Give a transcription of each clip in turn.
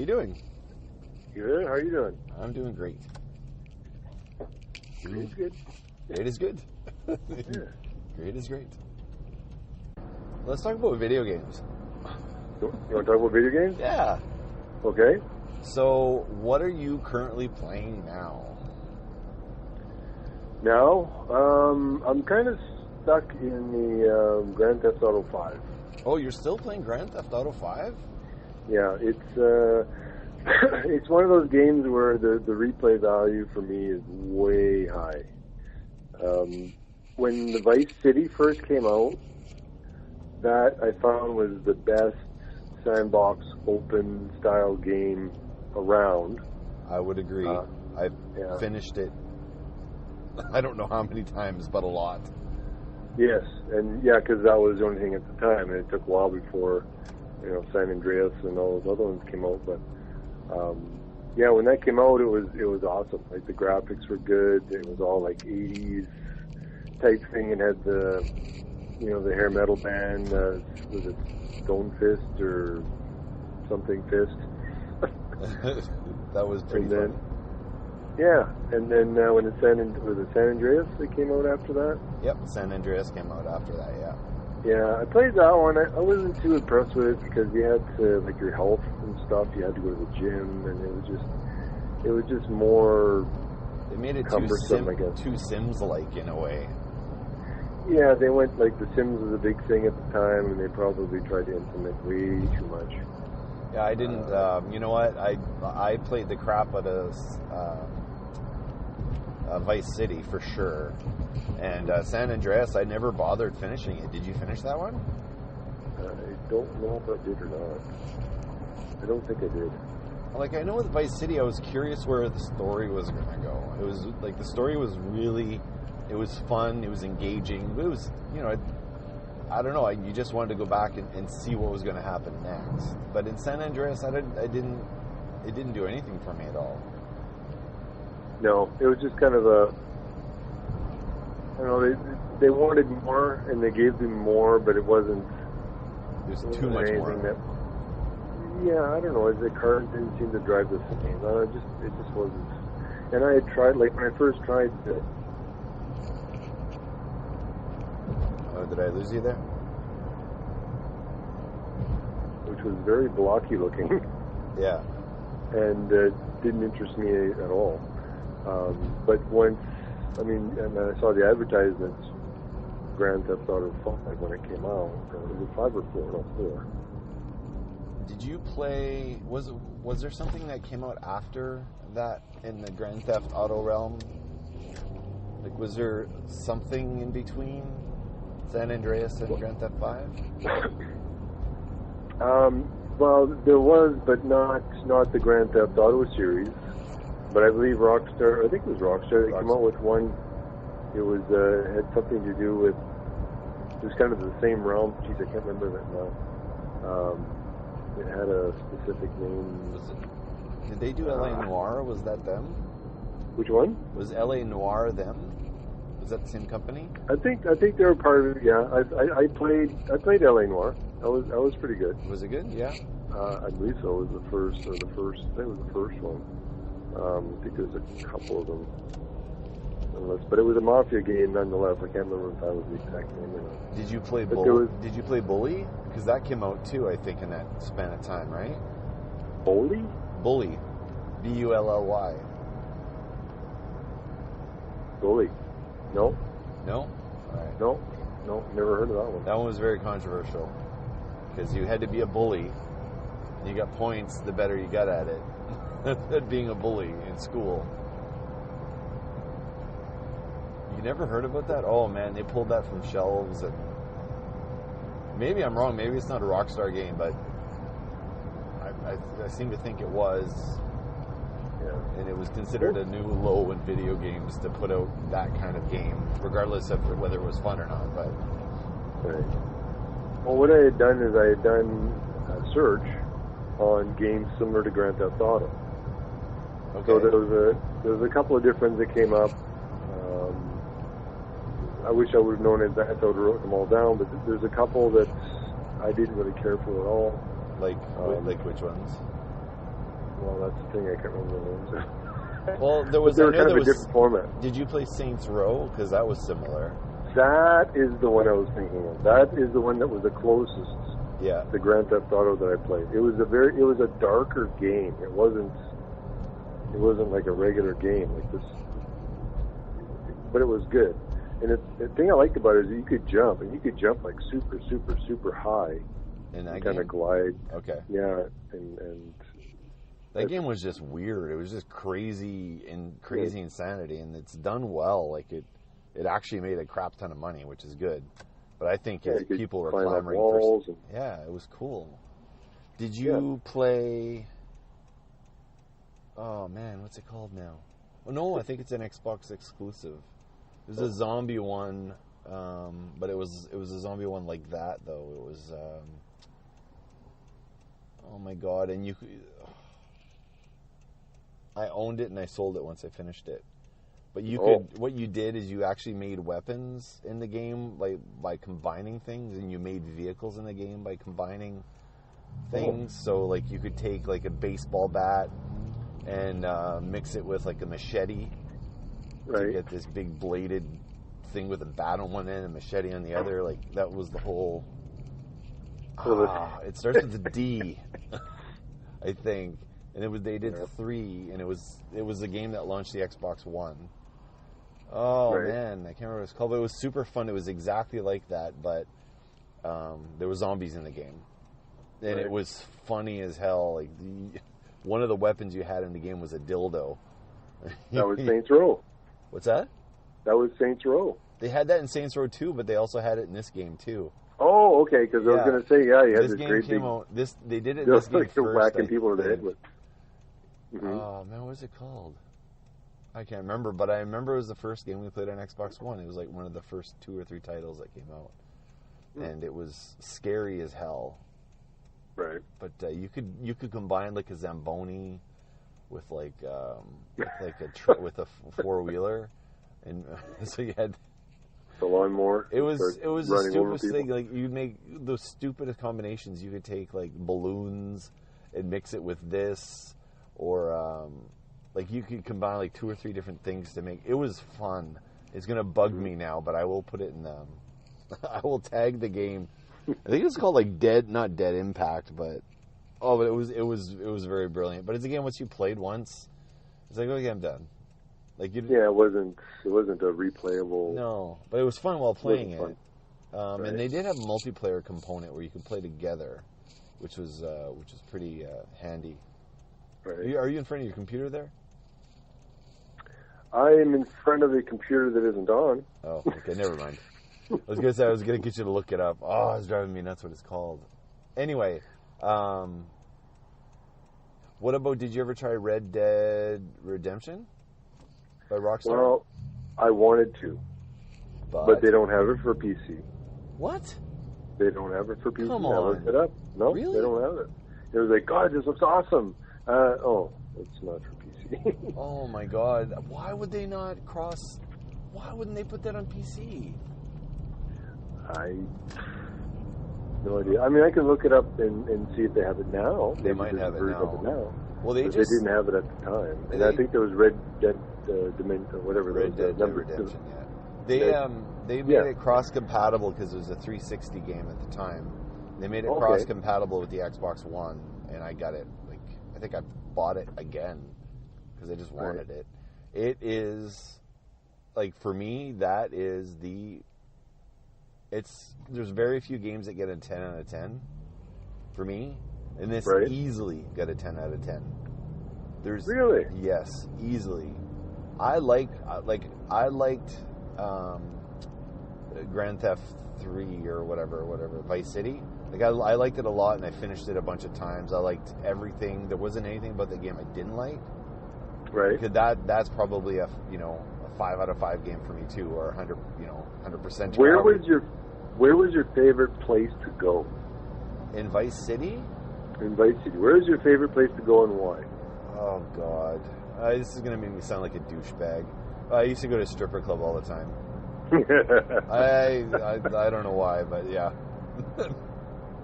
you doing? Good. How are you doing? I'm doing great. Great is good. Great is good. Yeah. Great is great. Let's talk about video games. You want to talk about video games? Yeah. Okay. So, what are you currently playing now? Now, I'm kind of stuck in the Grand Theft Auto 5. Oh, you're still playing Grand Theft Auto 5? Yeah, it's it's one of those games where the replay value for me is way high. When the Vice City first came out, that I found was the best sandbox open style game around. I would agree. I've finished it, I don't know how many times, but a lot. Yes, and because that was the only thing at the time, and it took a while before, San Andreas and all those other ones came out. But when that came out, it was awesome. Like, the graphics were good. It was all like 80s type thing. It had the hair metal band. Was it Stone Fist or something Fist? That was pretty fun. Yeah, and then when San Andreas that came out after that? Yep, San Andreas came out after that, yeah. Yeah, I played that one. I wasn't too impressed with it because you had to, like, your health and stuff, you had to go to the gym, and it was just more They made it cumbersome, I guess. too Sims-like in a way. Yeah, they went, like, The Sims was a big thing at the time, and they probably tried to implement way too much. Yeah, I didn't, you know what, I played the crap out of Vice City for sure, and San Andreas, I never bothered finishing it. Did you finish that one? I don't know if I did or not. I don't think I did. Like, I know with Vice City, I was curious where the story was going to go. It was, like, the story was really, it was fun, it was engaging, it was, I don't know, you just wanted to go back and see what was going to happen next. But in San Andreas, it didn't do anything for me at all. No, it was just kind of they wanted more, and they gave them more, but it wasn't... There's too much more. I don't know, the cars didn't seem to drive the same. It just wasn't... And I had tried, like, when I first tried... Did I lose you there? Which was very blocky looking. Yeah. And didn't interest me at all. But once, and I saw the advertisements, Grand Theft Auto 5 when it came out. Was it 5 or 4? No, 4. Did you play? Was there something that came out after that in the Grand Theft Auto realm? Like, was there something in between San Andreas and Grand Theft 5? Well, there was, but not the Grand Theft Auto series. But I believe Rockstar, I think it was Rockstar, they came out with one. It was had something to do with, it was kind of the same realm. Jeez, I can't remember that now. It had a specific name. Did they do L.A. Noire? Was that them? Which one? Was L.A. Noire them? Was that the same company? I think they were part of it. Yeah, I played L.A. Noire. That was pretty good. Was it good? Yeah. I believe so. It was the first. I think it was the first one. I think there's a couple of them. But it was a mafia game nonetheless. I can't remember if that was the exact name or not. Did you play Did you play Bully? Because that came out too, I think, in that span of time, right? Bully? Bully. Bully. Bully. No. No? All right. No, never heard of that one. That one was very controversial. Because you had to be a bully. And you got points the better you got at it. At being a bully in school. You never heard about that? Oh man, they pulled that from shelves. And maybe I'm wrong. Maybe it's not a Rockstar game, but I seem to think it was. Yeah. And it was considered a new low in video games to put out that kind of game, regardless of whether it was fun or not. But right. Well, what I had done is I had done a search on games similar to Grand Theft Auto. Okay. So there was a couple of different that came up. I wish I would have known in advance. I would have wrote them all down, but there's a couple that I didn't really care for at all. Like which ones? Well, that's the thing. I can't remember the names. Well, there was. They I were know kind there of a was. different format. Did you play Saints Row? Because that was similar. That is the one I was thinking of. That is the one that was the closest. Yeah. The Grand Theft Auto that I played. It was a darker game. It wasn't like a regular game like this, but it was good. And the thing I liked about it is that you could jump, and you could jump like super, super, super high. In that kind game? of glide. Okay. Yeah, and that game was just weird. It was just crazy insanity, and it's done well. Like it actually made a crap ton of money, which is good. But I think people were clamoring for. Yeah, it was cool. Did you play? Oh man, what's it called now? Oh no, I think it's an Xbox exclusive. It was a zombie one, but it was a zombie one like that though. It was. Oh my god! And I owned it and I sold it once I finished it. But what you did is you actually made weapons in the game by combining things, and you made vehicles in the game by combining things. So like you could take like a baseball bat and mix it with like a machete to get this big bladed thing with a bat on one end and machete on the other. Like that was the whole. It starts with a D, I think, and they did 3, and it was a game that launched the Xbox One. Oh man, I can't remember what it's called, but it was super fun. It was exactly like that, but there were zombies in the game, and it was funny as hell. Like one of the weapons you had in the game was a dildo. That was Saints Row. What's that? That was Saints Row. They had that in Saints Row 2, but they also had it in this game too. Oh, okay. Because I was going to say, you had this game great came big. Out. They did it in this game first. Whacking people in the head with. Mm-hmm. Oh man, what was it called? I can't remember, but I remember it was the first game we played on Xbox One. It was like one of the first 2 or 3 titles that came out, and it was scary as hell. Right. But you could combine like a Zamboni with like with a 4-wheeler, and so you had the lawnmower. It was the stupidest thing. Like you'd make those stupidest combinations. You could take like balloons and mix it with this, or like you could combine like 2 or 3 different things to make. It was fun. It's gonna bug me now, but I will put it in. I will tag the game. I think it's called like not Dead Impact, but it was very brilliant. But it's a game once you played once, it's like, okay, I'm done. Like it wasn't a replayable. No, but it was fun while playing it. And they did have a multiplayer component where you could play together, which was pretty handy. Right. Are you in front of your computer there? I am in front of a computer that isn't on. Oh, okay, never mind. I was gonna say I was gonna get you to look it up. Oh, it's driving me nuts what it's called. Anyway, what about? Did you ever try Red Dead Redemption by Rockstar? Well, I wanted to, but they don't have it for PC. What? They don't have it for PC. Come on. I looked it up. No, really? They don't have it. It was like, God, this looks awesome. It's not for PC. Oh my God! Why would they not cross? Why wouldn't they put that on PC? No idea. I mean, I can look it up and see if they have it now. They might have it now. Well, they didn't have it at the time, and I think there was Red Dead Dimension, whatever. Red Dead Redemption. Yeah. They made it cross-compatible because it was a 360 game at the time. They made it cross-compatible with the Xbox One, and I got it. Like I think I bought it again because I just wanted it. It is like for me that is the. There's very few games that get a 10 out of 10 for me, and this easily got a 10 out of 10. Really? Yes, easily. I liked Grand Theft 3 or whatever, Vice City. Like I liked it a lot, and I finished it a bunch of times. I liked everything. There wasn't anything about the game I didn't like. Right. Because that's probably a 5 out of 5 game for me too, or 100%. Where was your favorite place to go? In Vice City? In Vice City. Where is your favorite place to go and why? Oh, God. This is going to make me sound like a douchebag. I used to go to a stripper club all the time. I don't know why, but yeah.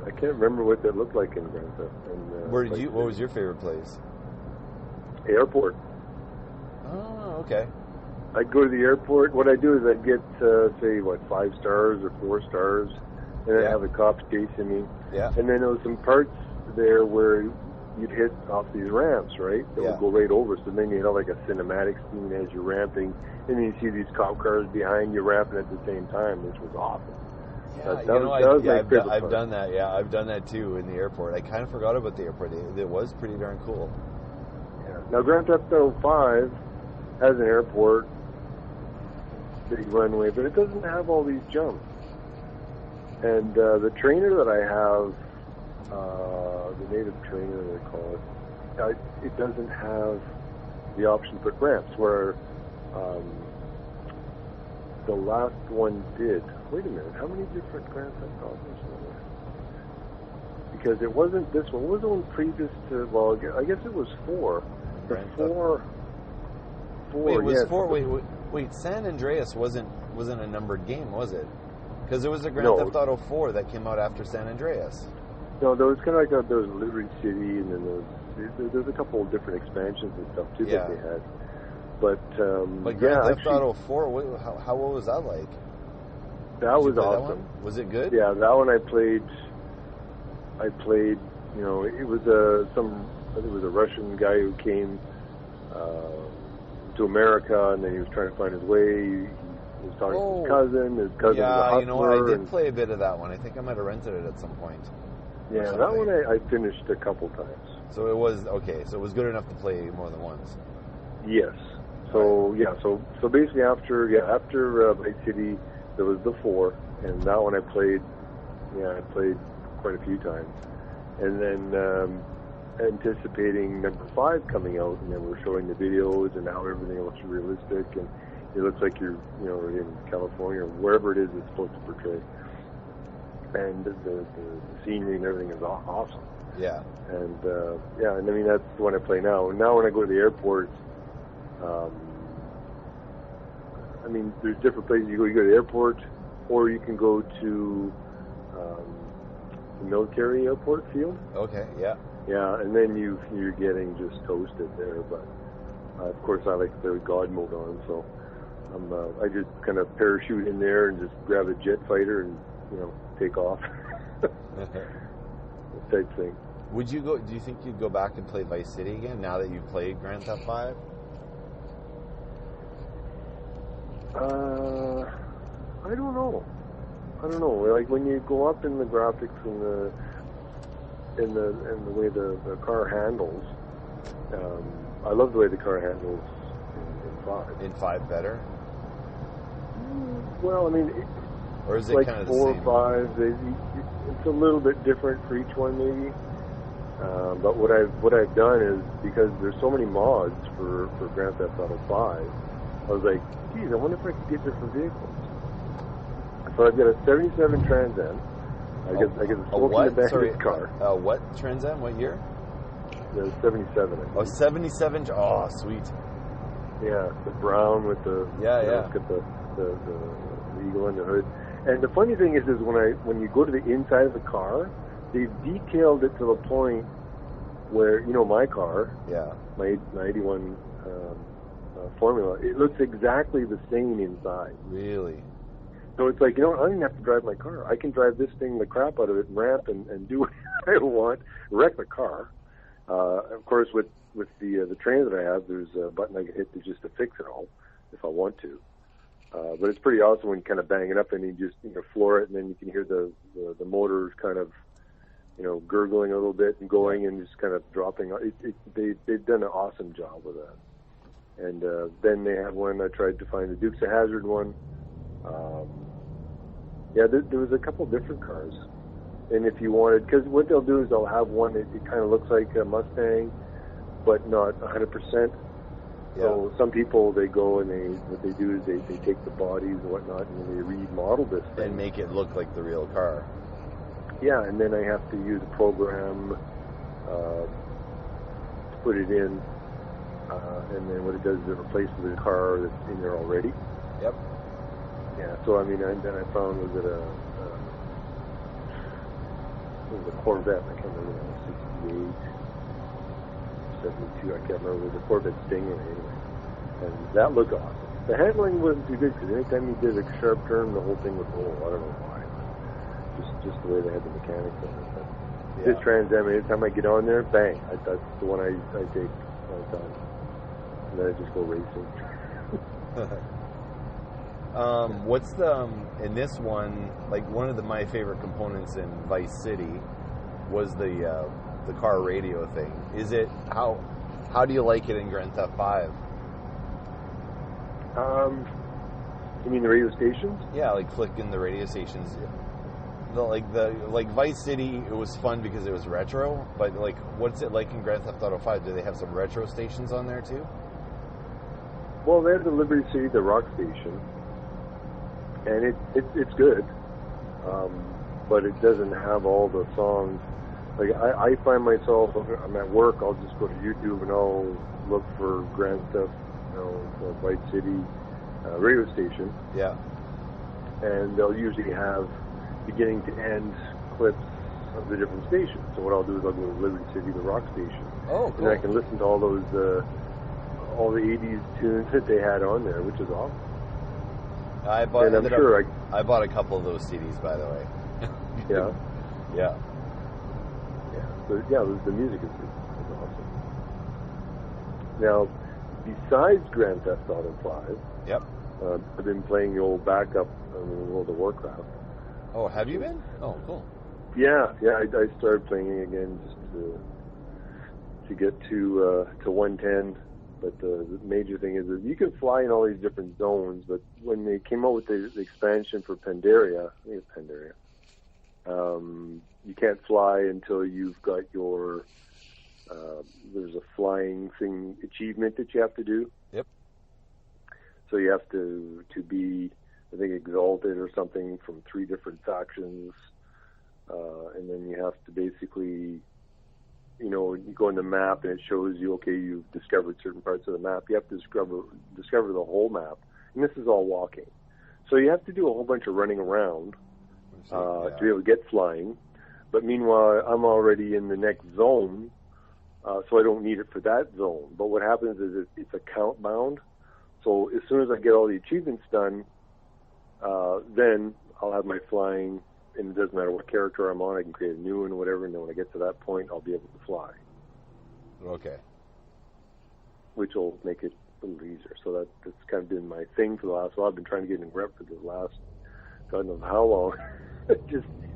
I can't remember what that looked like in Grand Theft. What was your favorite place? Airport. Oh, okay. I'd go to the airport. What I do is I'd get, say, 5 stars or 4 stars, and I'd have the cops chasing me. Yeah. And then there was some parts there where you'd hit off these ramps, right? That would go right over. So then you have like a cinematic scene as you're ramping, and then you see these cop cars behind you ramping at the same time, which was awesome. Yeah, I've done that. Yeah, I've done that too in the airport. I kind of forgot about the airport. It was pretty darn cool. Yeah. Now, Grand Theft Auto 5 has an airport, big runway, but it doesn't have all these jumps. And the trainer that I have, the native trainer they call it, it doesn't have the option to put ramps, where the last one did. Wait a minute, how many different Grand Theft Autos were there? Because it wasn't this one. What was the one previous to, well, I guess it was 4. Four. Wait, it was yes. 4. Wait, San Andreas wasn't a numbered game, was it? Because there was a Grand Theft Auto 4 that came out after San Andreas. No, there was kind of like there was Liberty City, and then there's a couple of different expansions and stuff too that they had. But Grand Theft Auto 4, what was that like? That was awesome. That one? Was it good? Yeah, that one I played. You know, it was I think it was a Russian guy who came to America, and then he was trying to find his way. He was talking to his cousin. His cousin was a hustler. You know what? I did play a bit of that one. I think I might have rented it at some point. Yeah, that one I finished a couple times. So it was okay. So it was good enough to play more than once. Yes. So so basically after Vice City, there was the 4, and that one I played. Yeah, I played quite a few times, and then anticipating number 5 coming out, and then we're showing the videos, and now everything looks realistic, and it looks like you're in California or wherever it is it's supposed to portray. And the scenery and everything is awesome. Yeah. And and I mean that's the one I play now. And now when I go to the airport, I mean there's different places you go. You go to the airport, or you can go to the military airport field. Okay. Yeah. Yeah, and then you're getting just toasted there. But of course I like the God mode on, so I just kind of parachute in there and just grab a jet fighter and take off. Type thing. Do you think you'd go back and play Vice City again now that you've played Grand Theft 5? I don't know. Like when you go up in the graphics and the way the car handles, I love the way the car handles in 5. In 5 better? Well, I mean, or is it like kind of the 4 same? or 5, it's a little bit different for each one, maybe. But what I've done is, because there's so many mods for Grand Theft Auto 5, I was like, geez, I wonder if I could get different vehicles. So I've got a 77 Trans Am. I guess it's smoking the back of his car. What Trans Am? What year? The 77. Oh, 77. Oh, sweet. Yeah, the brown with the it's got the eagle on the hood. And the funny thing is when you go to the inside of the car, they've detailed it to the point where my car, my 81 Formula, it looks exactly the same inside. Really? So it's like I don't even have to drive my car. I can drive this thing the crap out of it and ramp and do what I want, wreck the car. Of course, with the trainer that I have, there's a button I can hit to fix it all if I want to. But it's pretty awesome when you kind of bang it up and you just floor it, and then you can hear the motor kind of gurgling a little bit and going and just kind of dropping. They've done an awesome job with that. And then they have one. I tried to find the Dukes of Hazzard one. There was a couple different cars. And if you wanted, because what they'll do is they'll have one that it kind of looks like a Mustang, but not 100%. So some people, they go and what they do is they take the bodies and whatnot and they remodel this thing. And make it look like the real car. Yeah, and then I have to use a program to put it in, and then what it does is it replaces the car that's in there already. Yep. Yeah, so I mean, then I found it was a Corvette, I can't remember, 68, 72. I can't remember. It was a Corvette Stingray anyway. And that looked awesome. The handling wasn't too good because anytime you did a sharp turn, the whole thing would roll. I don't know why. Just the way they had the mechanics on it. But this Trans Am, every time I get on there, bang. That's the one I take all the time. And then I just go racing. What's the in this one? Like one of my favorite components in Vice City was the car radio thing. Is it how do you like it in Grand Theft 5? You mean the radio stations? Yeah, like flicking the radio stations. Like Vice City, it was fun because it was retro. But like, what's it like in Grand Theft Auto 5? Do they have some retro stations on there too? Well, they have the Liberty City, the rock station, and it's good, but it doesn't have all the songs. Like I find myself, I'm at work, I'll just go to YouTube and I'll look for Grand Theft, Vice City radio station. Yeah. And they'll usually have beginning to end clips of the different stations. So what I'll do is I'll go to Liberty City, the rock station. Oh, cool. And I can listen to all those, all the 80s tunes that they had on there, which is awesome. I bought a couple of those CDs, by the way. Yeah. Yeah. Yeah. So the music is awesome. Now, besides Grand Theft Auto 5, yep, I've been playing the old backup World of Warcraft. Oh, have you been? Oh, cool. Yeah. I started playing it again just to get to 110. But the major thing is that you can fly in all these different zones. But when they came out with the expansion for Pandaria, I think it's Pandaria, you can't fly until you've got your there's a flying thing achievement that you have to do. Yep. So you have to be, I think, exalted or something from 3 different factions, and then you have to basically, you go on the map and it shows you, okay, you've discovered certain parts of the map. You have to discover the whole map, and this is all walking. So you have to do a whole bunch of running around to be able to get flying. But meanwhile, I'm already in the next zone, so I don't need it for that zone. But what happens is it's account bound. So as soon as I get all the achievements done, then I'll have my flying, and it doesn't matter what character I'm on. I can create a new one or whatever, and then when I get to that point, I'll be able to fly. Okay. Which will make it a little easier. So that's kind of been my thing for the last while. I've been trying to get in rep for the last, God knows how long.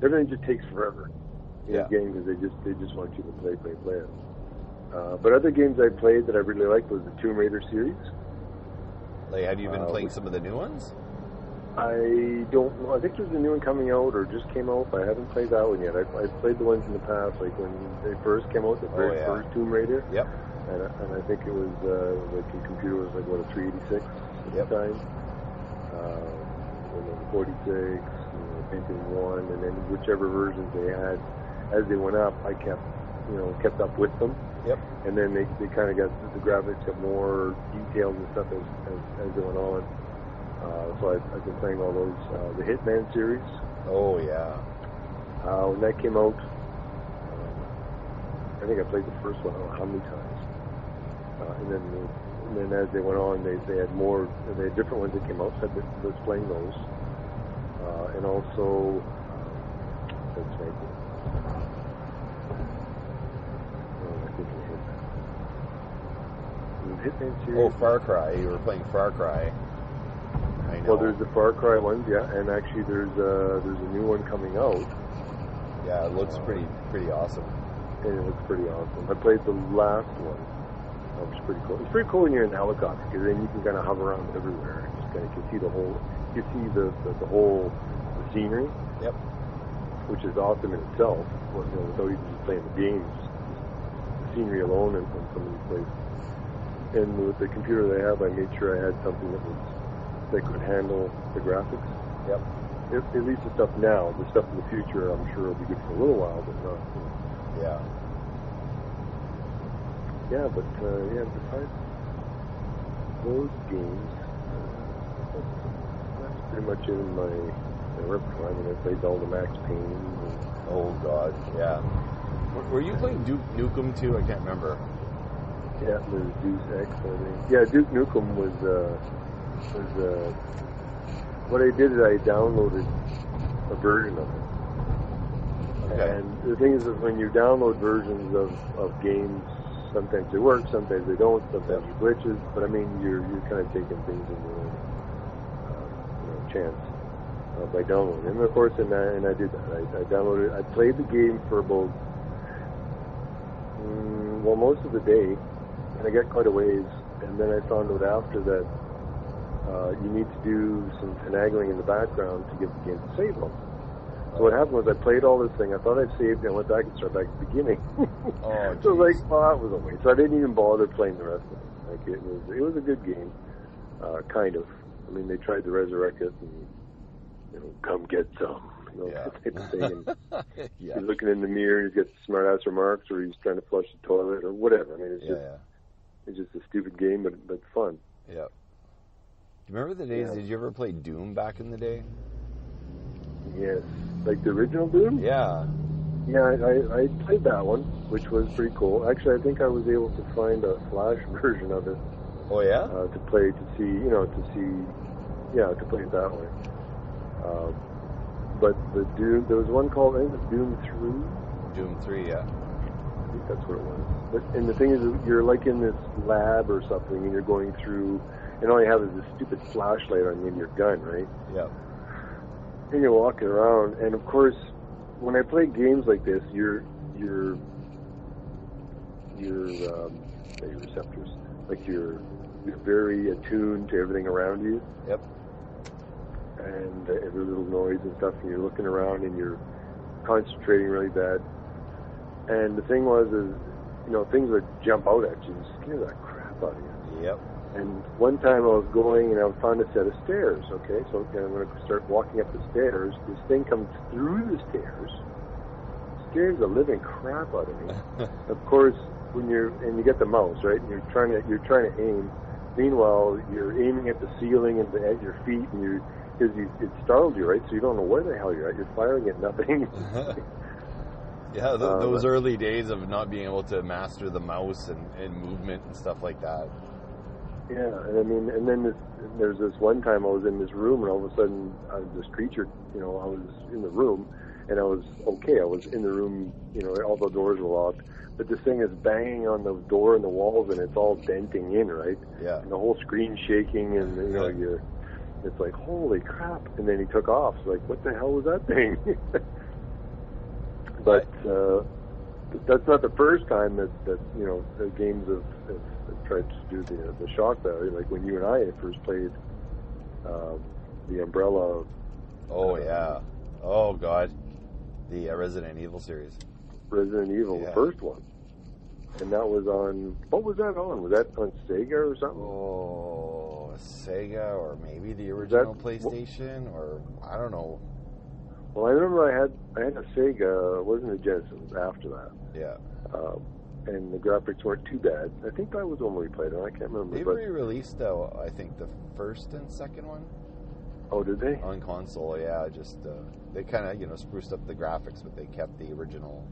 Everything just takes forever in the game because they just want you to play it. But other games I played that I really liked was the Tomb Raider series. Like, have you been playing some of the new ones? I don't know. I think there's a new one coming out or just came out, but I haven't played that one yet. I played the ones in the past, like when they first came out, the very first Tomb Raider. Yep. And I think it was like the computer was like, what, a 386 at the time. And then 46, Pentium 1, and then whichever versions they had, as they went up, I kept up with them. Yep. And then they kind of got, the graphics got more detailed and stuff as they went on. So I've been playing all those. The Hitman series. Oh, yeah. When that came out, I think I played the first one, I don't know how many times. And then as they went on, they had more, they had different ones that came out, so I was playing those. And also, that's right. Hitman series. Oh, Far Cry. You were playing Far Cry. I know. Well, there's the Far Cry ones, yeah, and actually there's a new one coming out. Yeah, it looks pretty awesome. And it looks pretty awesome. I played the last one. That was pretty cool. It's pretty cool when you're in a helicopter because then you can kind of hover around everywhere. Just kind of can see the whole the scenery. Yep. Which is awesome in itself. Without even just playing the games, the scenery alone in some of these places. And with the computer they have, I made sure I had something that could handle the graphics. Yep. At least the stuff now. The stuff in the future, I'm sure will be good for a little while, but not. Yeah. Yeah, but besides those games, that's pretty much in my repertoire. I mean, I played all the Max Payne. Oh God, yeah. Were you playing Duke Nukem too? I can't remember. Yeah, there's Deuce X, I think. Yeah, Duke Nukem was what I did is I downloaded a version of it. Okay. And the thing is that when you download versions of games, sometimes they work, sometimes they don't, sometimes it glitches. But I mean, you're kind of taking things in your own chance by downloading. And of course, and I did that. I downloaded. I played the game for about most of the day, and I got quite a ways. And then I found out after that you need to do some finagling in the background to get the game to save them. So what happened was I played all this thing. I thought I'd saved it. I went back and started back at the beginning. Oh, so like, it was a waste. So I didn't even bother playing the rest of it. Like it was a good game, kind of. I mean, they tried to resurrect it and come get some, type of thing. And yeah. he's looking in the mirror, he's got smart-ass remarks, or he's trying to flush the toilet, or whatever. I mean, it's just a stupid game, but fun. Yeah. Do you remember the days? Did you ever play Doom back in the day? Yes. Like the original Doom? Yeah. Yeah, I played that one, which was pretty cool. Actually, I think I was able to find a Flash version of it. Oh, yeah? To play, to play it that way. But the Doom, there was one called, I think it was Doom 3. Doom 3, yeah. I think that's what it was. And the thing is, you're like in this lab or something, and you're going through, and all you have is this stupid flashlight on you and your gun, right? Yeah. And you're walking around, and of course, when I play games like this, your receptors, like you're very attuned to everything around you. Yep. And every little noise and stuff, and you're looking around and you're concentrating really bad. And the thing was, things would jump out at you and scare the crap out of you. Yep. And one time I was going and I found a set of stairs, okay? So I'm going to start walking up the stairs. This thing comes through the stairs, scares the living crap out of me. Of course, you get the mouse, right? And you're trying to aim. Meanwhile, you're aiming at the ceiling and at your feet, and it startled you, right? So you don't know where the hell you're at. You're firing at nothing. Yeah, those early days of not being able to master the mouse and movement and stuff like that. Yeah, and I mean, and then there's this one time I was in this room, and all of a sudden, this creature, I was in the room, and I was okay. I was in the room, all the doors were locked, but this thing is banging on the door and the walls, and it's all denting in, right? Yeah. And the whole screen's shaking, and it's like, holy crap! And then he took off. It's like, what the hell was that thing? But that's not the first time that the games have tried to do the shock value. Like when you and I first played the Umbrella. Oh yeah. Oh God. The Resident Evil series. Resident Evil, the first one. And that was on. What was that on? Was that on Sega or something? Oh, Sega, or maybe the original PlayStation, or I don't know. Well, I remember I had a Sega. It wasn't a Genesis. It was after that. Yeah. And the graphics weren't too bad. I think that was the one we played on. I can't remember. They re-released, I think, the first and second one. Oh, did they? On console, yeah. Just they kind of spruced up the graphics, but they kept the original,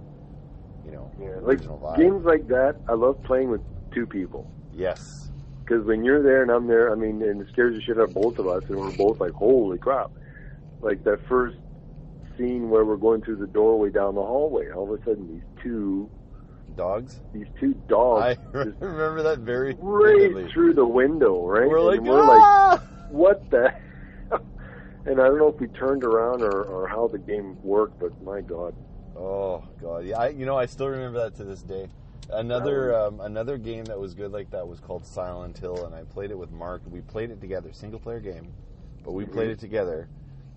original vibe. Games like that, I love playing with two people. Yes. Because when you're there and I'm there, I mean, and it scares the shit out of both of us, and we're both like, holy crap. Like that first scene where we're going through the doorway down the hallway, all of a sudden these two dogs I remember that very right vividly. Through the window, right? We're like, like, what the hell? And I don't know if we turned around or how the game worked, but my God. Oh God, yeah. I still remember that to this day. Another game that was good like that was called Silent Hill, and I played it with Mark. We played it together, single player game, but we played it together.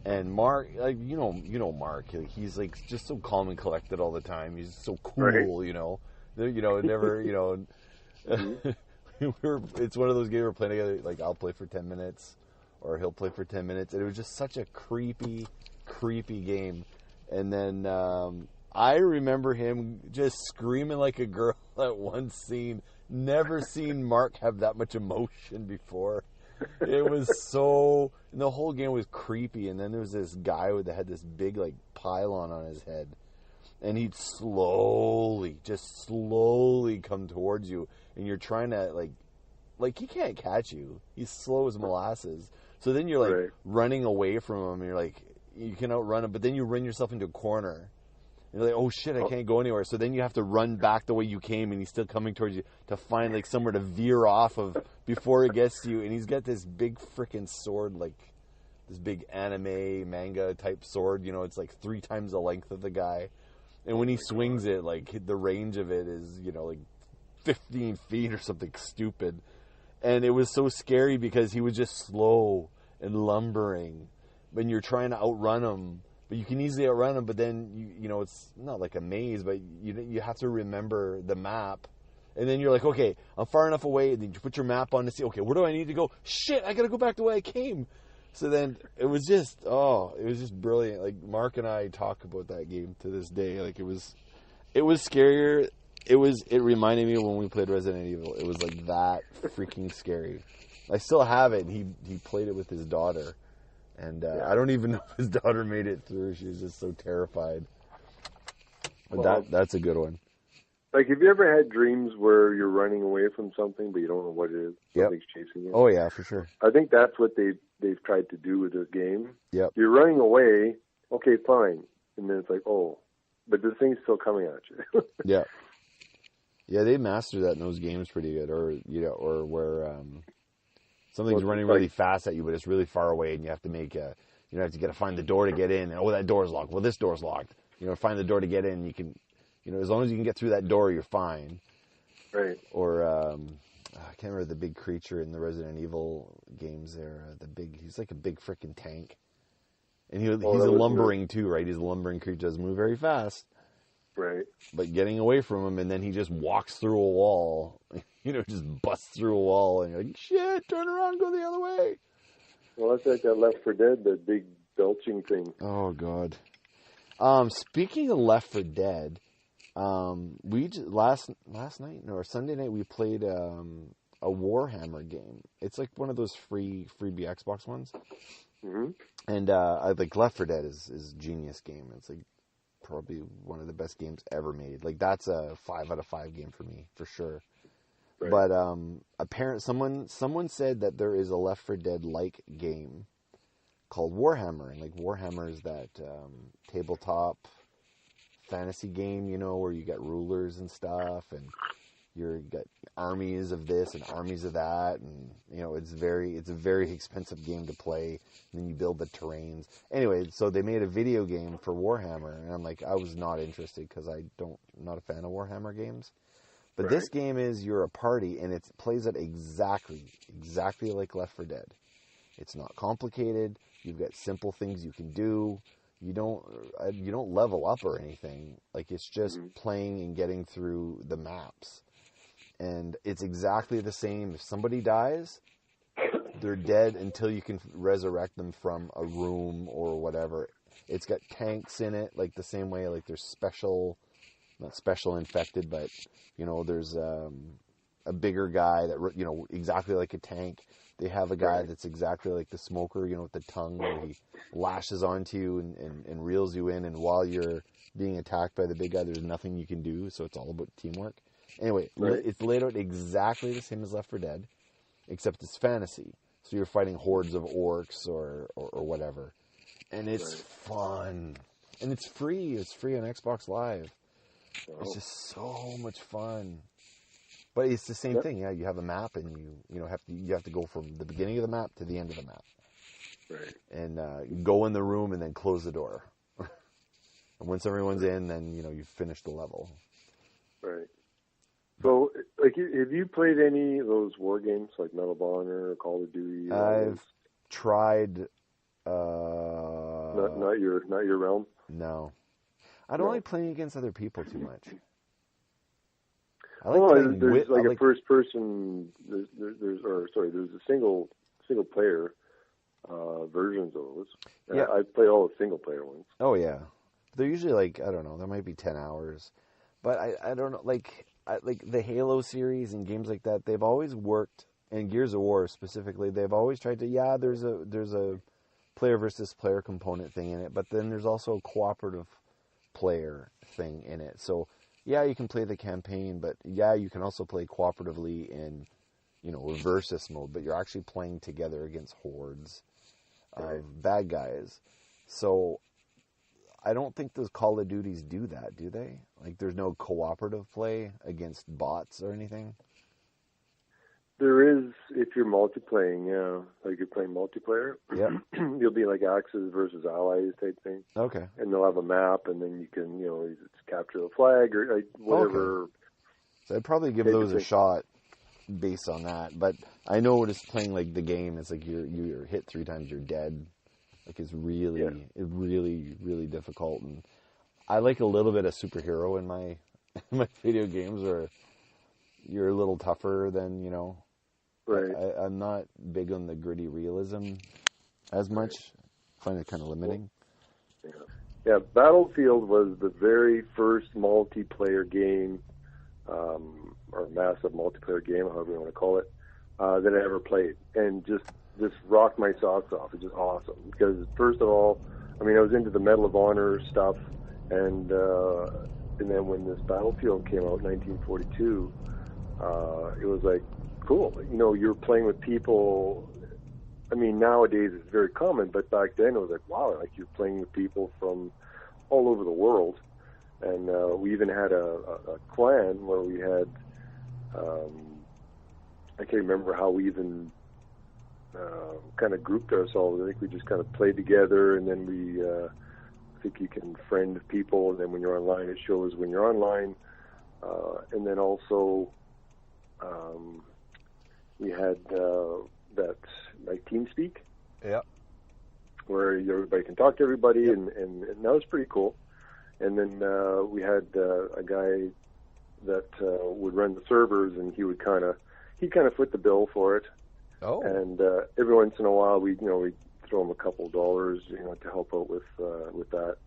And Mark, like Mark, he's like just so calm and collected all the time. He's so cool, right. Never, it's one of those games we're playing together. Like I'll play for 10 minutes, or he'll play for 10 minutes, and it was just such a creepy game. And then I remember him just screaming like a girl at one scene. Never seen Mark have that much emotion before. It was so, and the whole game was creepy. And then there was this guy that had this big like pylon on his head, and he'd just slowly come towards you, and you're trying to like he can't catch you. He's slow as molasses. So then you're like running away from him, and you're like, you can outrun him, but then you run yourself into a corner. And you're like, oh shit, I can't go anywhere. So then you have to run back the way you came, and he's still coming towards you to find like somewhere to veer off of before he gets to you. And he's got this big freaking sword, like this big anime manga type sword. You know, it's like 3 times the length of the guy. And when he swings it, like the range of it is, you know, like 15 feet or something stupid. And it was so scary because he was just slow and lumbering. When you're trying to outrun him, but you can easily outrun him. But then you know, it's not like a maze, but you have to remember the map. And then you're like, okay, I'm far enough away. And then you put your map on to see, okay, where do I need to go? Shit, I gotta go back the way I came. So then it was just brilliant. Like Mark and I talk about that game to this day. Like it was scarier. It reminded me of when we played Resident Evil. It was like that freaking scary. I still have it. He played it with his daughter, and I don't even know if his daughter made it through. She was just so terrified. But that's a good one. Like, have you ever had dreams where you're running away from something, but you don't know what it is? Something's chasing you. Oh yeah, for sure. I think that's what they've tried to do with this game. Yep. You're running away. Okay, fine, and then it's like, oh, but the thing's still coming at you. Yeah. Yeah, they master that in those games pretty good, or where something's running really fast at you, but it's really far away, and you have to get to find the door to get in. And that door's locked. Well, this door's locked. You know, find the door to get in. You can, as long as you can get through that door, you're fine. Right. Or I can't remember the big creature in the Resident Evil games. There, he's like a big freaking tank, and he's a lumbering too, right? He's a lumbering creature, doesn't move very fast. Right. But getting away from him, and then he just walks through a wall, just busts through a wall, and you're like, shit, turn around, go the other way. Well, that's like that Left 4 Dead, that big belching thing. Oh, God. Speaking of Left 4 Dead, we last night, or Sunday night, we played a Warhammer game. It's like one of those freebie Xbox ones. Mm-hmm. And I like Left 4 Dead is a genius game. It's like probably one of the best games ever made. Like that's a 5 out of 5 game for me, for sure. Right. But someone said that there is a Left 4 Dead like game called Warhammer, and like Warhammer is that tabletop fantasy game, where you got rulers and stuff, and you got armies of this and armies of that, and it's a very expensive game to play, and then you build the terrains. Anyway, so they made a video game for Warhammer, and I'm like, I was not interested because I'm not a fan of Warhammer games. But This game is, you're a party, and it plays it exactly like Left 4 Dead. It's not complicated. You've got simple things you can do. You don't level up or anything. Like, it's just playing and getting through the maps. And it's exactly the same. If somebody dies, they're dead until you can resurrect them from a room or whatever. It's got tanks in it, like the same way, like there's not special infected, but, there's a bigger guy that, exactly like a tank. They have a guy that's exactly like the smoker, with the tongue, where he lashes onto you and reels you in. And while you're being attacked by the big guy, there's nothing you can do. So it's all about teamwork. Anyway, It's laid out exactly the same as Left 4 Dead, except it's fantasy. So you're fighting hordes of orcs or whatever. And it's fun. And it's free. It's free on Xbox Live. Oh. It's just so much fun. But it's the same thing. Yeah, you have a map, and you have to go from the beginning of the map to the end of the map. Right. And you go in the room and then close the door. And once everyone's in, then you've finished the level. Right. So, like, have you played any of those war games like Medal of Honor or Call of Duty? I've tried. Not your realm. No, I don't like playing against other people too much. I like there's a first person. There's a single player versions of those. Yeah, I play all the single player ones. Oh yeah, they're usually like, I don't know, there might be 10 hours, but I don't know, like the Halo series and games like that, they've always worked, and Gears of War specifically, they've always tried to, there's a player versus player component thing in it, but then there's also a cooperative player thing in it. So yeah, you can play the campaign, but yeah, you can also play cooperatively in, versus mode, but you're actually playing together against hordes of bad guys. So I don't think those Call of Duties do that, do they? Like, there's no cooperative play against bots or anything? There is, if you're multiplaying, yeah. Like, you're playing multiplayer. Yeah. You'll be like Axis versus Allies type thing. Okay. And they'll have a map, and then you can, just capture the flag or like, whatever. Okay. So I'd probably give those a shot based on that. But I know just playing, like, the game, it's like you're hit 3 times, you're dead. Like, it's really, really difficult. And I like a little bit of superhero in my video games, where you're a little tougher than, Right. I'm not big on the gritty realism as much. I find it kind of limiting. Yeah, Battlefield was the very first multiplayer game, or massive multiplayer game, however you want to call it, that I ever played. And just rocked my socks off. It's just awesome. Because, first of all, I was into the Medal of Honor stuff, and then when this Battlefield came out in 1942, it was like, cool. You're playing with people. Nowadays it's very common, but back then it was like, wow, like you're playing with people from all over the world. And we even had a clan where we had, I can't remember how we even kind of grouped ourselves. I think we just kind of played together, and then I think you can friend people, and then when you're online, it shows when you're online. And then also, we had that, like, TeamSpeak. Yeah. Where everybody can talk to everybody, and that was pretty cool. And then we had a guy that would run the servers, and he'd kind of foot the bill for it. Oh. And every once in a while, we'd throw him a couple $, to help out with that.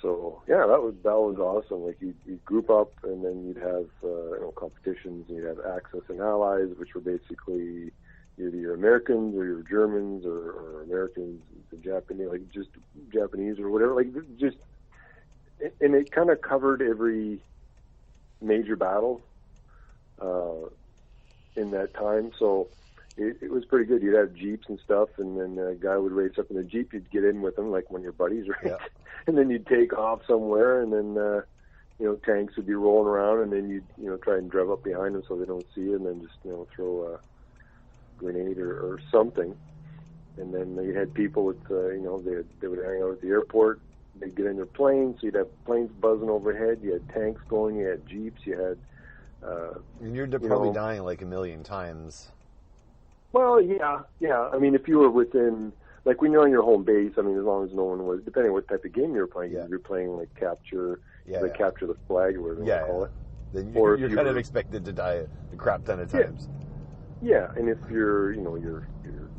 So yeah, that was awesome. Like, you'd group up, and then you'd have competitions, and you'd have Axis and Allies, which were basically either you're Americans or you're Germans or Americans and Japanese, like just Japanese or whatever. Like, just, and it kind of covered every major battle in that time. So it was pretty good. You'd have Jeeps and stuff, and then a guy would race up in the Jeep. You'd get in with him, like one of your buddies, right? Yeah. And then you'd take off somewhere, and then tanks would be rolling around, and then you'd try and drive up behind them so they don't see you, and then just throw a grenade or something. And then you had people with they would hang out at the airport. They'd get in their planes, so you'd have planes buzzing overhead. You had tanks going. You had Jeeps. You had. And you're probably dying like a million times. Well, yeah. If you were within, like, when you're on your home base, as long as no one was, depending on what type of game you're playing, if you're playing like capture, capture the flag, or whatever you want to call it. Then you're kind of expected to die a crap ton of times. Yeah, and if you're,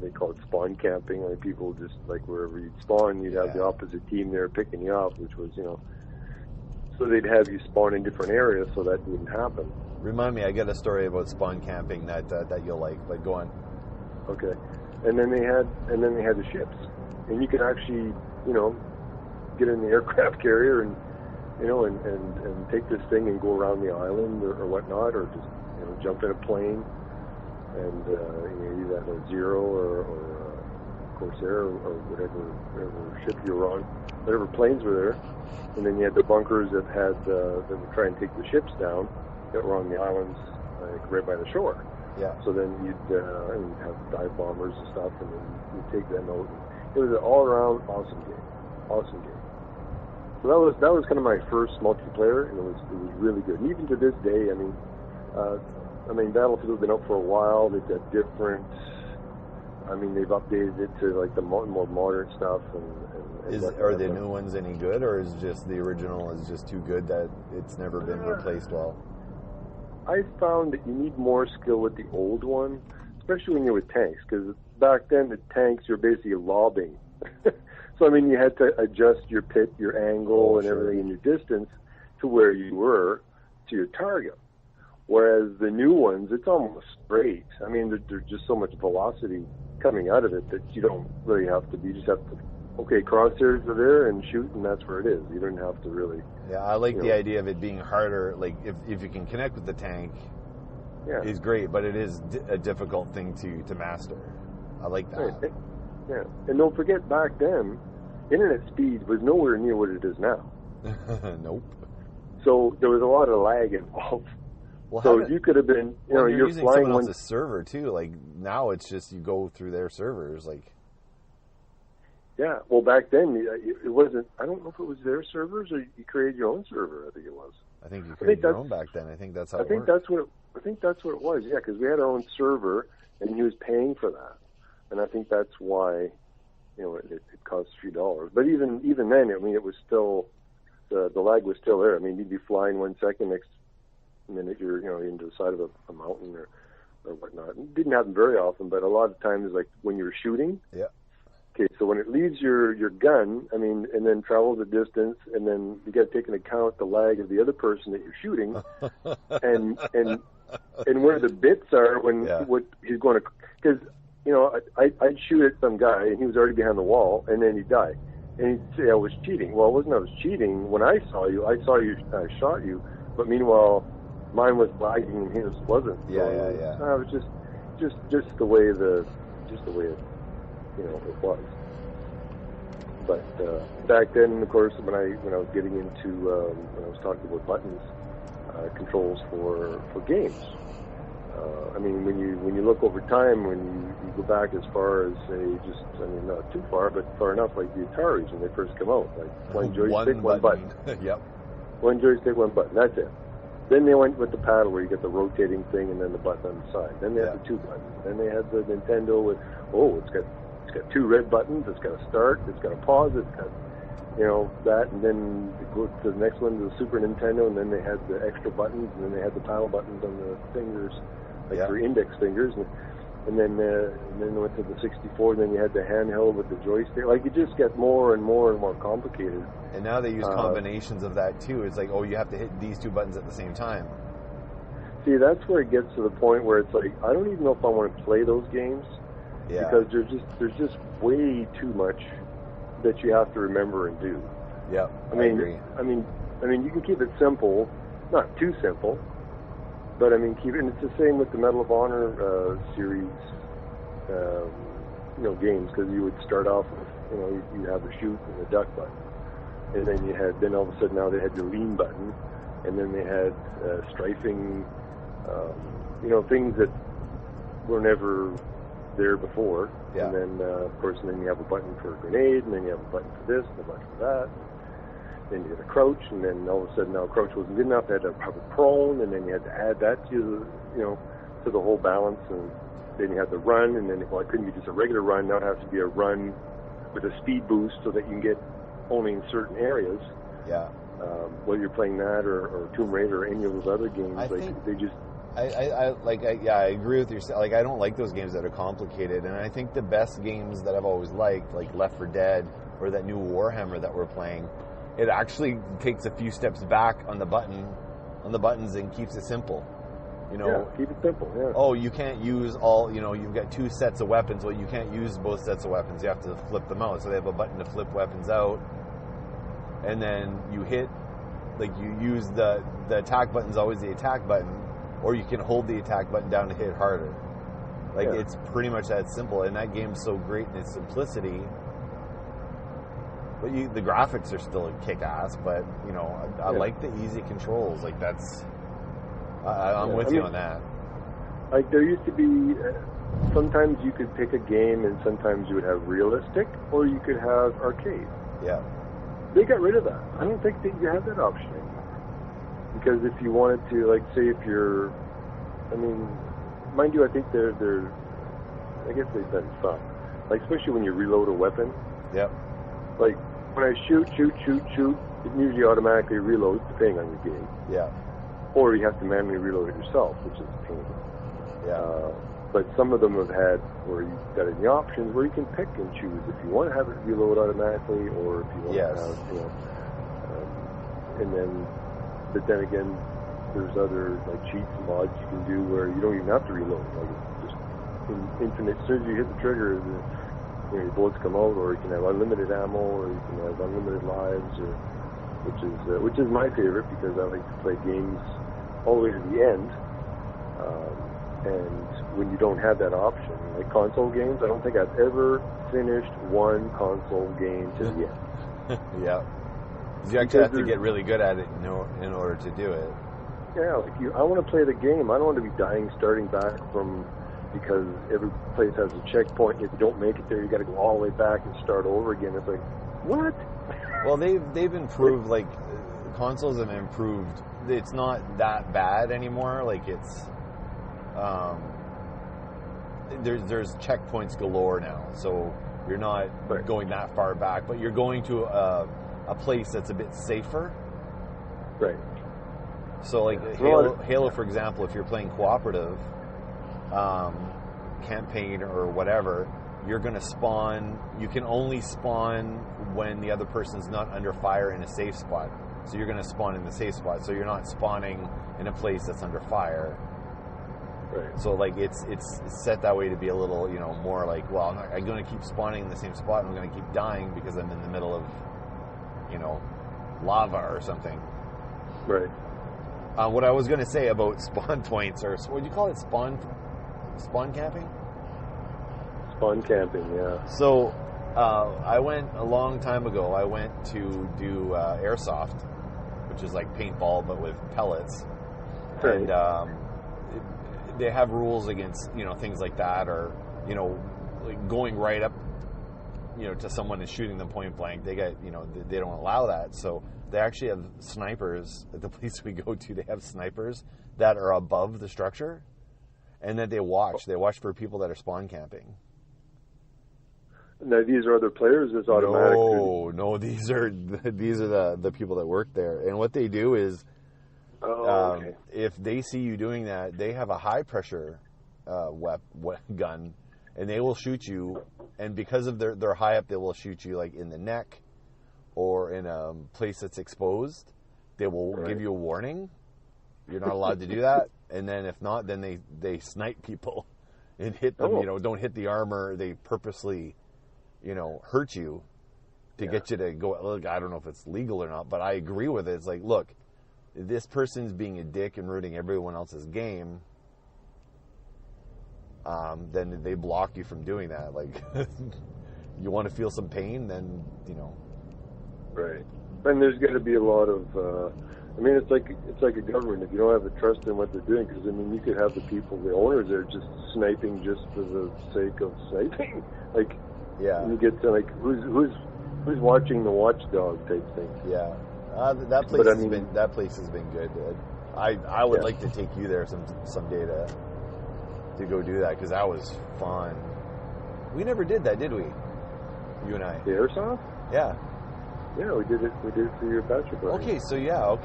they call it spawn camping, like people just, like, wherever you'd spawn, you'd have the opposite team there picking you up, which was, so they'd have you spawn in different areas so that wouldn't happen. Remind me, I got a story about spawn camping that you'll like, but go on. Okay. And then they had the ships, and you could actually, get in the aircraft carrier and take this thing and go around the island or whatnot, or just jump in a plane and either have a Zero or Corsair or whatever ship you were on, whatever planes were there, and then you had the bunkers that would try and take the ships down that were on the islands, like right by the shore. Yeah. So then you'd have dive bombers and stuff, and then you'd take them out. It was an all-around awesome game. So that was kind of my first multiplayer, and it was really good. And even to this day, Battlefield's been out for a while. They've got different. They've updated it to like the more modern stuff. Are the new ones any good, or is just the original is just too good that it's never been replaced well? I found that you need more skill with the old one, especially when you're with tanks, because back then the tanks, you're basically lobbing. So, you had to adjust your pit, your angle, and everything in your distance to where you were to your target. Whereas the new ones, it's almost straight. There's just so much velocity coming out of it that you don't really have to. You just have to okay, crosshairs are there and shoot, and that's where it is. You don't have to really. Yeah, I like the idea of it being harder. Like if you can connect with the tank, is great, but it is a difficult thing to master. I like that. Right. Yeah, and don't forget, back then, internet speed was nowhere near what it is now. Nope. So there was a lot of lag involved. Well, so you could have been, you're you're using flying someone else's server too. Like now, it's just you go through their servers. Like, yeah. Well, back then it wasn't. I don't know if it was their servers or you created your own server. I think it was. I think you created your own back then. I think that's how. I think that's what it was. Yeah, because we had our own server, and he was paying for that, and I think that's why, it cost a few dollars. But even then, I mean, it was still the lag was still there. I mean, you'd be flying 1 second, next minute you're into the side of a mountain or whatnot. It didn't happen very often, but a lot of times, like when you're shooting. Yeah. Okay, so when it leaves your gun, I mean, and then travels a distance, and then you got to take into account the lag of the other person that you're shooting, and where the bits are when what he's going to, because I'd shoot at some guy and he was already behind the wall, and then he'd die, and he'd say I was cheating. Well, it wasn't I was cheating. When I saw you, I shot you, but meanwhile, mine was lagging and his wasn't. Yeah. It was just the way it was. But back then, of course, when I was getting into when I was talking about buttons, controls for games. I mean, when you look over time, when you go back as far as say, not too far, but far enough, like the Ataris when they first come out, like one joystick, one button. Yep. One joystick, one button. That's it. Then they went with the paddle where you get the rotating thing and then the button on the side. Then they had the 2 buttons. Then they had the Nintendo with it's got 2 red buttons. It's got a start. It's got a pause. It's got that, and then you go to the next one, the Super Nintendo, and then they had the extra buttons, and then they had the paddle buttons on the fingers, like for index fingers, and then they went to the 64, and then you had the handheld with the joystick. Like it just gets more and more and more complicated. And now they use combinations of that too. It's like, you have to hit these 2 buttons at the same time. See, that's where it gets to the point where it's like I don't even know if I want to play those games because there's just way too much that you have to remember and do. Yeah, I agree. I mean, you can keep it simple, not too simple, but I mean, keep it. And it's the same with the Medal of Honor series, games, because you would start off with, you have the shoot and the duck button, and then all of a sudden now they had the lean button, and then they had strafing, things that were never there before. Yeah. And then, of course, then you have a button for a grenade, and then you have a button for this, and a button for that. Then you had a crouch, and then all of a sudden now crouch wasn't good enough. They had to have a prone, and then you had to add that to the whole balance. And then you had the run, and then it couldn't be just a regular run. Now it has to be a run with a speed boost so that you can get only in certain areas. Yeah. Whether you're playing that or Tomb Raider or any of those other games, they just. I agree with you. Like, I don't like those games that are complicated, and I think the best games that I've always liked, like Left 4 Dead or that new Warhammer that we're playing, it actually takes a few steps back on the buttons and keeps it simple. Yeah, keep it simple. Yeah. Oh, you can't use all. You've got 2 sets of weapons. Well, you can't use both sets of weapons. You have to flip them out. So they have a button to flip weapons out, and then you hit. Like you use the attack button's always the attack button. Or you can hold the attack button down to hit harder. It's pretty much that simple. And that game's so great in its simplicity. But the graphics are still kick-ass. But, I like the easy controls. Like, that's... I'm with you on that. Like, there used to be... sometimes you could pick a game and sometimes you would have realistic or you could have arcade. Yeah. They got rid of that. I don't think that you have that option anymore. Because if you wanted to, like, say if you're, mind you, I think I guess they've done some. Like, especially when you reload a weapon. Yep. Like, when I shoot, it usually automatically reloads depending on your game. Yeah. Or you have to manually reload it yourself, which is a pain. Yeah. But some of them have had where you've got the options where you can pick and choose if you want to have it reload automatically or if you want to have, and then... But then again, there's other cheats and mods you can do where you don't even have to reload. Like it's just infinite. As soon as you hit the trigger, you know, your bullets come out, or you can have unlimited ammo, or you can have unlimited lives, or which is my favorite because I like to play games all the way to the end. And when you don't have that option, like console games, I don't think I've ever finished one console game to the end. Yeah. You actually have to get really good at it in order to do it. Yeah, like I want to play the game. I don't want to be dying starting back from, because every place has a checkpoint. If you don't make it there, you got to go all the way back and start over again. It's like, what? Well, they've improved. Like consoles have improved. It's not that bad anymore. Like it's there's checkpoints galore now, so you're not going that far back, but you're going to a place that's a bit safer. Right. So like Halo, for example, if you're playing cooperative campaign or whatever, you're going to spawn. You can only spawn when the other person's not under fire in a safe spot. So you're going to spawn in the safe spot. So you're not spawning in a place that's under fire. Right. So like it's set that way to be a little, you know, more like, well, I'm going to keep spawning in the same spot, and I'm going to keep dying because I'm in the middle of, you know, lava or something. Right. What I was going to say about spawn points, or what do you call it, spawn camping? Spawn camping, yeah. So I went a long time ago. I went to do airsoft, which is like paintball but with pellets, Right. and they have rules against, you know, things like that, or, you know, like going right up, you know, to someone and shooting them point blank. They get, you know, they don't allow that. So they actually have snipers at the place we go to. They have snipers that are above the structure, and then they watch. They watch for people that are spawn camping. Now these are other players. It's automatic. No, these are the people that work there. And what they do is, okay. if they see you doing that, they have a high pressure gun, and they will shoot you. And because of they're high up, they will shoot you like in the neck or in a place that's exposed. They will give you a warning. You're not allowed to do that. And then if not, then they snipe people and hit them. You know, don't hit the armor. They purposely, you know, hurt you to get you to go. Look, I don't know if it's legal or not, but I agree with it. It's like, look, this person's being a dick and ruining everyone else's game. Then they block you from doing that. Like, you want to feel some pain, then, you know. Right. And there's got to be a lot of. I mean, it's like a government. If you don't have the trust in what they're doing, because I mean, you could have the people, the owners, there just sniping just for the sake of sniping. Like, and you get to like, who's watching the watchdog type thing. Yeah. That place has been good. I would like to take you there someday to go do that, because that was fun. We never did that, did we? You and I. The airsoft? Yeah. Yeah, we did it. We did it for your bachelor party. Okay, so yeah.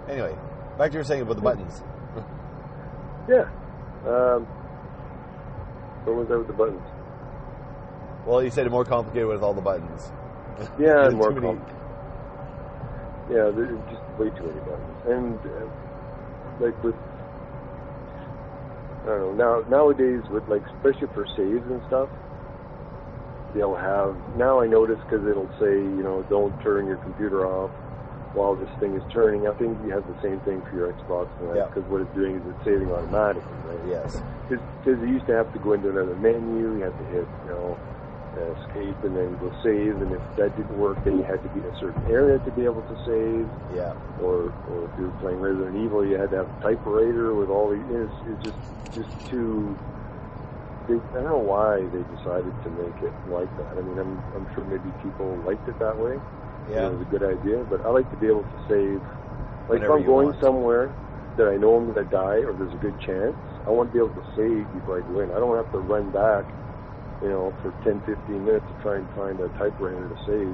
Anyway, back to your saying about the buttons. Yeah. What was that with the buttons? Well, you said it more complicated with all the buttons. Yeah, more complicated. Yeah, there's just way too many buttons. And like with, I don't know, nowadays with like, especially for saves and stuff, they'll have, now I notice, because it'll say, you know, don't turn your computer off while this thing is turning. I think you have the same thing for your Xbox, because what it's doing is it's saving automatically, right? Yes. Because you used to have to go into another menu, you had to hit, you know, escape and then go save, and if that didn't work, then you had to be in a certain area to be able to save. Yeah. Or if you were playing Resident Evil, you had to have a typewriter with all these. It's just too. I don't know why they decided to make it like that. I mean, I'm sure maybe people liked it that way. Yeah. It was a good idea, but I like to be able to save. Like, if I'm going somewhere that I know I'm going to die, or there's a good chance, I want to be able to save before I go in. I don't have to run back, you know, for 10, 15 minutes to try and find a typewriter to save,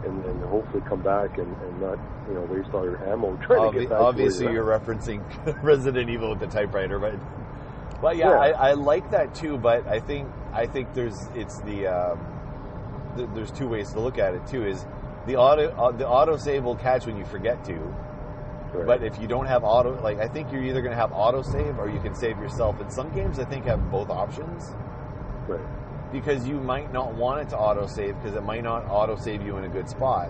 and then hopefully come back and not, you know, waste all your ammo trying to get back. Obviously, you're referencing Resident Evil with the typewriter, but yeah. I like that too. But I think there's two ways to look at it too. Is the auto save will catch when you forget to. Right. But if you don't have auto, like, I think you're either going to have auto save or you can save yourself. And some games I think have both options. Right. because you might not want it to autosave because it might not autosave you in a good spot.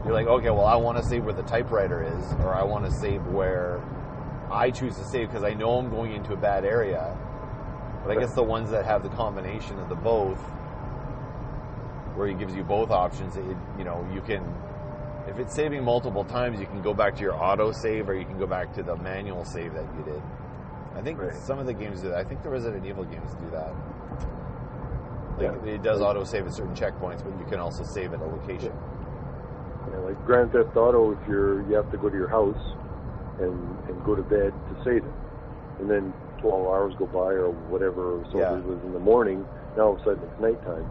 You're like, okay, well, I want to save where the typewriter is, or I want to save where I choose to save because I know I'm going into a bad area. But I guess the ones that have the combination of the both, where he gives you both options, you can, if it's saving multiple times, you can go back to your auto save, or you can go back to the manual save that you did. I think some of the games do that. I think the Resident Evil games do that. It does auto save at certain checkpoints, but you can also save at a location. Yeah, like Grand Theft Auto, if you have to go to your house and go to bed to save it, and then 12 hours go by or whatever, so it was in the morning, now all of a sudden it's nighttime.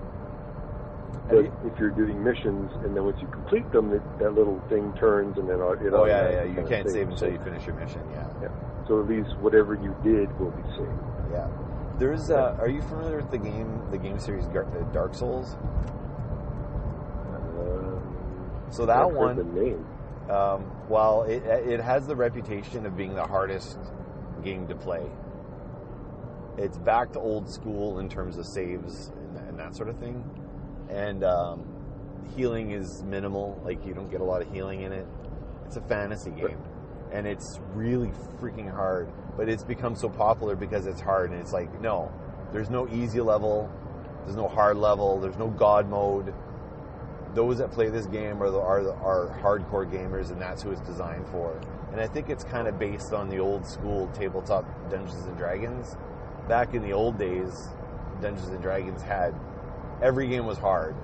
But if you're doing missions, and then once you complete them, that little thing turns, and then you can't save until you finish your mission. Yeah. So at least whatever you did will be saved. Yeah. There's. Are you familiar with the game series Dark Souls? So that one. The name. Well, it has the reputation of being the hardest game to play. It's back to old school in terms of saves and that sort of thing. And healing is minimal. Like, you don't get a lot of healing in it. It's a fantasy game. And it's really freaking hard. But it's become so popular because it's hard. And it's like, no, there's no easy level. There's no hard level. There's no God mode. Those that play this game are hardcore gamers, and that's who it's designed for. And I think it's kind of based on the old school tabletop Dungeons and Dragons. Back in the old days, Dungeons and Dragons had every game was hard,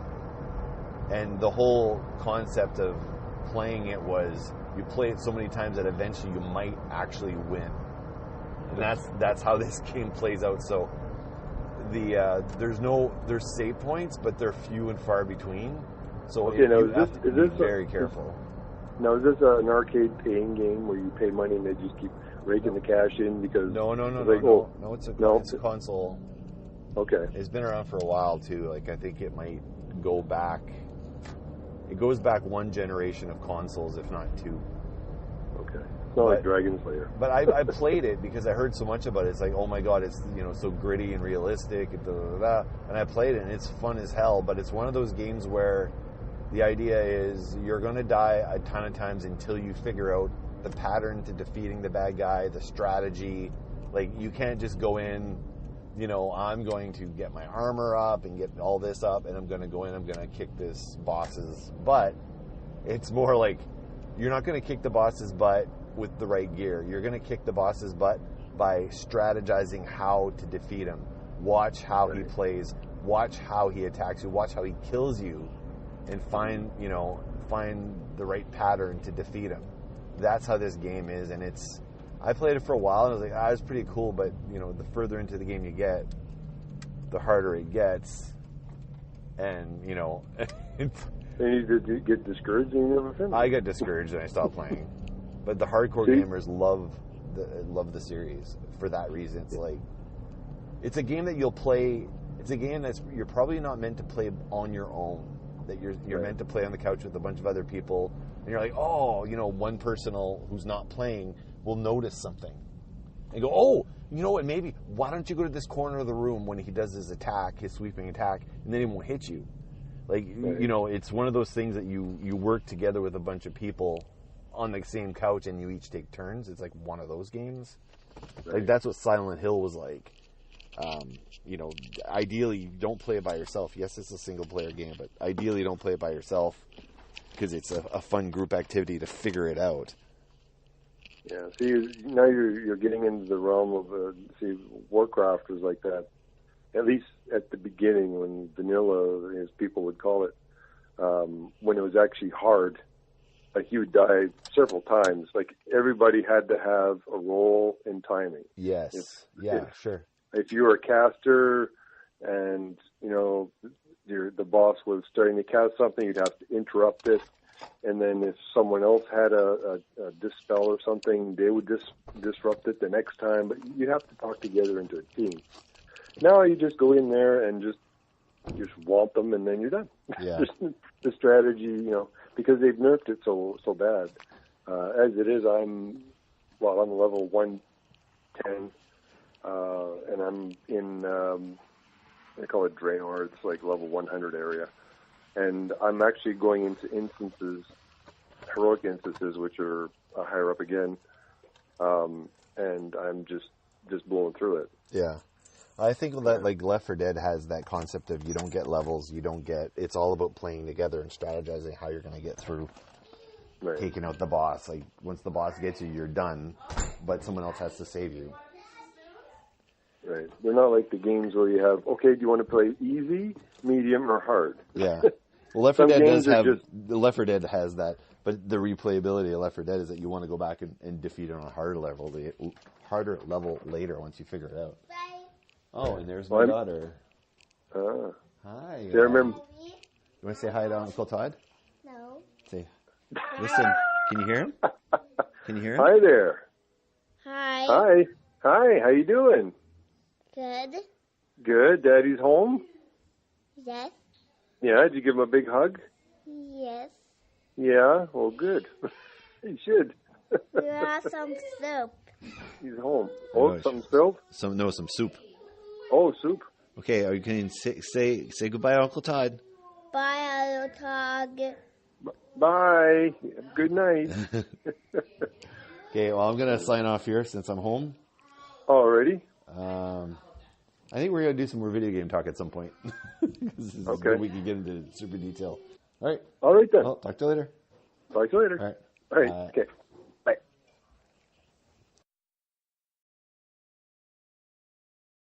and the whole concept of playing it was you play it so many times that eventually you might actually win, and that's how this game plays out. So there's save points, but they're few and far between. So you have to be very careful. Now, is this an arcade paying game where you pay money and they just keep raking the cash in because... No, it's a console. Okay. It's been around for a while, too. Like, I think it might go back... It goes back one generation of consoles, if not two. Okay. It's not like Dragon Slayer. But I played it because I heard so much about it. It's like, oh my God, it's so gritty and realistic, and I played it, and it's fun as hell, but it's one of those games where the idea is you're going to die a ton of times until you figure out the pattern to defeating the bad guy, the strategy. Like, you can't just go in, I'm going to get my armor up and get all this up, and I'm going to go in, I'm going to kick this boss's butt. It's more like you're not going to kick the boss's butt with the right gear. You're going to kick the boss's butt by strategizing how to defeat him. Watch how he plays. Watch how he attacks you. Watch how he kills you. And find the right pattern to defeat him. That's how this game is, and I played it for a while, and I was like, it's pretty cool, but, the further into the game you get, the harder it gets, and, And you did get discouraged and you never finished? I got discouraged and I stopped playing. But the hardcore gamers love the series for that reason. It's like, it's a game that you'll play, it's a game you're probably not meant to play on your own. That you're meant to play on the couch with a bunch of other people, and you're like, one person who's not playing will notice something and go, oh, you know what, maybe why don't you go to this corner of the room when he does his sweeping attack, and then he won't hit you. Like, it's one of those things that you work together with a bunch of people on the same couch and you each take turns. It's like one of those games. Like, that's what Silent Hill was like. Ideally, don't play it by yourself. Yes, it's a single-player game, but ideally don't play it by yourself because it's a fun group activity to figure it out. Yeah, see, now you're getting into the realm of, Warcraft was like that, at least at the beginning when vanilla, as people would call it, when it was actually hard. Like, you would die several times. Like, everybody had to have a role in timing. Yes. Sure. If you were a caster and, the boss was starting to cast something, you'd have to interrupt it. And then if someone else had a dispel or something, they would disrupt it the next time. But you'd have to talk together into a team. Now you just go in there and just womp them, and then you're done. Yeah. Just the strategy, because they've nerfed it so bad. As it is, I'm level 110. And I'm in I call it Draenor. It's like level 100 area. And I'm actually going into instances, heroic instances, which are higher up again. And I'm just blowing through it. Yeah. I think that like Left 4 Dead has that concept of you don't get levels, it's all about playing together and strategizing how you're going to get through taking out the boss. Like once the boss gets you, you're done, but someone else has to save you. Right. They're not like the games where you have, okay, do you want to play easy, medium, or hard? Yeah. Well, Left 4 Dead does have, Left 4 Dead has that, but the replayability of Left 4 Dead is that you want to go back and defeat it on a harder level later once you figure it out. Oh, and there's my daughter. Hi. Yeah, I remember. You want to say hi to Uncle Todd? No. Say, listen, can you hear him? Can you hear him? Hi there. Hi. Hi. Hi, how you doing? Good. Good. Daddy's home? Yes. Yeah, did you give him a big hug? Yes. Yeah, well, good. You should. You have some soup. He's home. Oh, something spilled? Some soup. Oh, soup. Okay, are you going to say goodbye, Uncle Todd? Bye, Uncle Todd. Bye. Good night. Okay, well, I'm going to sign off here since I'm home. Alrighty. I think we're going to do some more video game talk at some point. Okay. We can get into super detail. All right. All right, then. Well, talk to you later. Talk to you later. All right. All right. Okay.